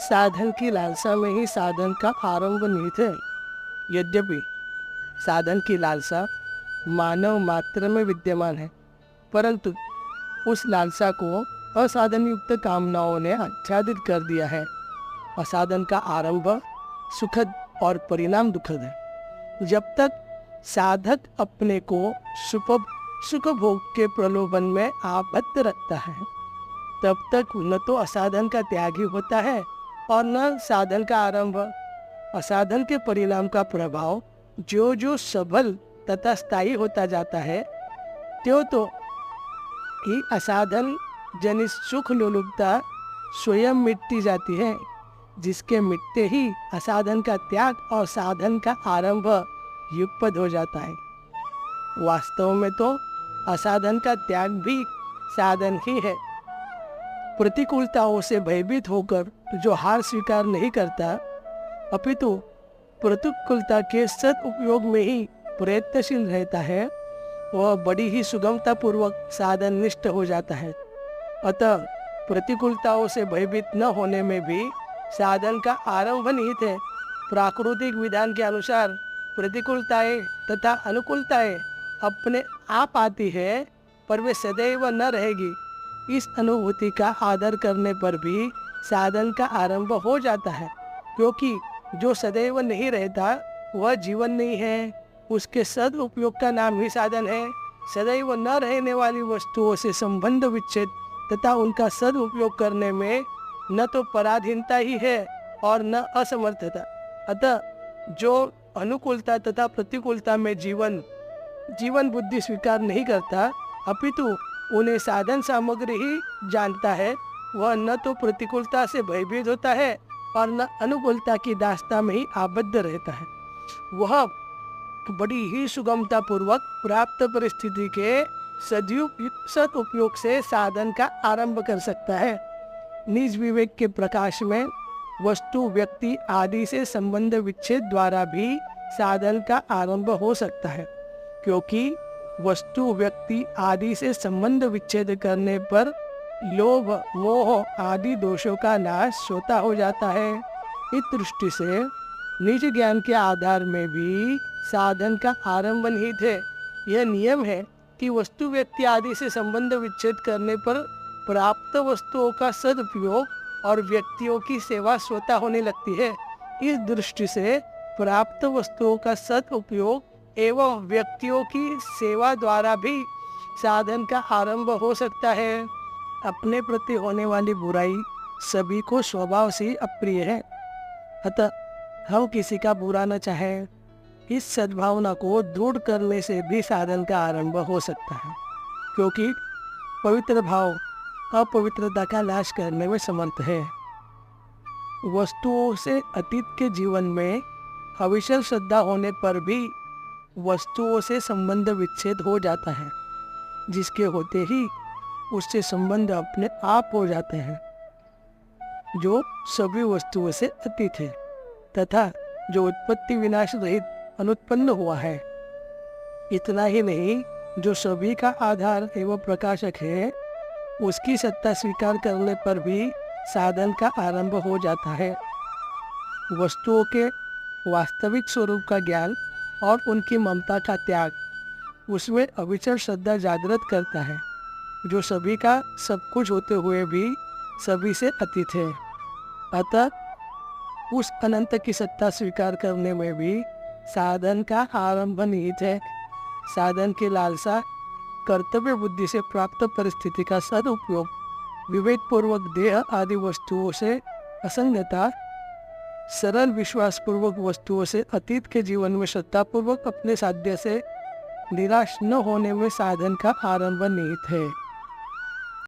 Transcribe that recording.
साधन की लालसा में ही साधन का आरंभ निहित है। यद्यपि साधन की लालसा मानव मात्र में विद्यमान है, परंतु उस लालसा को असाधन युक्त कामनाओं ने आच्छादित कर दिया है। असाधन का आरंभ सुखद और परिणाम दुखद है। जब तक साधक अपने को सुख भोग के प्रलोभन में आबद्ध रखता है, तब तक न तो असाधन का त्यागी होता है और न साधन का आरंभ। असाधन के परिणाम का प्रभाव जो जो सबल तथा स्थायी होता जाता है, त्यों तो ही असाधन जनित सुख लोलुपता स्वयं मिटती जाती है, जिसके मिटते ही असाधन का त्याग और साधन का आरंभ युगपद हो जाता है। वास्तव में तो असाधन का त्याग भी साधन ही है। प्रतिकूलताओं से भयभीत होकर जो हार स्वीकार नहीं करता, अपितु प्रतिकूलता के सदुपयोग में ही प्रयत्नशील रहता है, वह बड़ी ही सुगमता पूर्वक साधन निष्ठ हो जाता है। अतः प्रतिकूलताओं से भयभीत न होने में भी साधन का आरंभ निहित है। प्राकृतिक विधान के अनुसार प्रतिकूलताएं तथा अनुकूलताएं अपने आप आती है, पर वे सदैव न रहेगी। इस अनुभूति का आदर करने पर भी साधन का आरंभ हो जाता है, क्योंकि जो सदैव नहीं रहता वह जीवन नहीं है। उसके सदुपयोग का नाम ही साधन है। सदैव न रहने वाली वस्तुओं से संबंध विच्छेद तथा उनका सदुपयोग करने में न तो पराधीनता ही है और न असमर्थता। अतः जो अनुकूलता तथा प्रतिकूलता में जीवन बुद्धि स्वीकार नहीं करता, अपितु उन्हें साधन सामग्री ही जानता है, वह न तो प्रतिकूलता से भयभीत होता है और न अनुकूलता की दास्ता में ही आबद्ध रहता है। वह बड़ी ही सुगमता पूर्वक प्राप्त परिस्थिति के सदुपयोग से साधन का आरंभ कर सकता है। निज विवेक के प्रकाश में वस्तु व्यक्ति आदि से संबंध विच्छेद द्वारा भी साधन का आरंभ हो सकता है, क्योंकि वस्तु व्यक्ति आदि से संबंध विच्छेद करने पर लोभ मोह आदि दोषों का नाश स्वतः हो जाता है। इस दृष्टि से निज ज्ञान के आधार में भी साधन का आरंभ निहित है। यह नियम है कि वस्तु व्यक्ति आदि से संबंध विच्छेद करने पर प्राप्त वस्तुओं का सदुपयोग और व्यक्तियों की सेवा स्वतः होने लगती है। इस दृष्टि से प्राप्त वस्तुओं का सदुपयोग एवं व्यक्तियों की सेवा द्वारा भी साधन का आरंभ हो सकता है। अपने प्रति होने वाली बुराई सभी को स्वभाव से अप्रिय है, अतः हम किसी का बुरा न चाहें। इस सद्भावना को दृढ़ करने से भी साधन का आरंभ हो सकता है, क्योंकि पवित्र भाव अपवित्रता का नाश करने में समर्थ है। वस्तुओं से अतीत के जीवन में अविचल श्रद्धा होने पर भी वस्तुओं से संबंध विच्छेद हो जाता है, जिसके होते ही उससे संबंध अपने आप हो जाते हैं, जो सभी वस्तुओं से अतीत है तथा जो उत्पत्ति विनाश रहित अनुत्पन्न हुआ है। इतना ही नहीं, जो सभी का आधार एवं प्रकाशक है, उसकी सत्ता स्वीकार करने पर भी साधन का आरंभ हो जाता है। वस्तुओं के वास्तविक स्वरूप का ज्ञान और उनकी ममता का त्याग उसमें अविचल श्रद्धा जागृत करता है, जो सभी का सब कुछ होते हुए भी सभी से अतीत है। अतः उस अनंत की सत्ता स्वीकार करने में भी साधन का आरंभ निहित है। साधन की लालसा कर्तव्य बुद्धि से प्राप्त परिस्थिति का सदुपयोग, विवेक पूर्वक देह आदि वस्तुओं से असंगता, सरल विश्वास पूर्वक वस्तुओं से अतीत के जीवन में श्रद्धापूर्वक अपने साध्य से निराश न होने में साधन का आरंभ निहित है।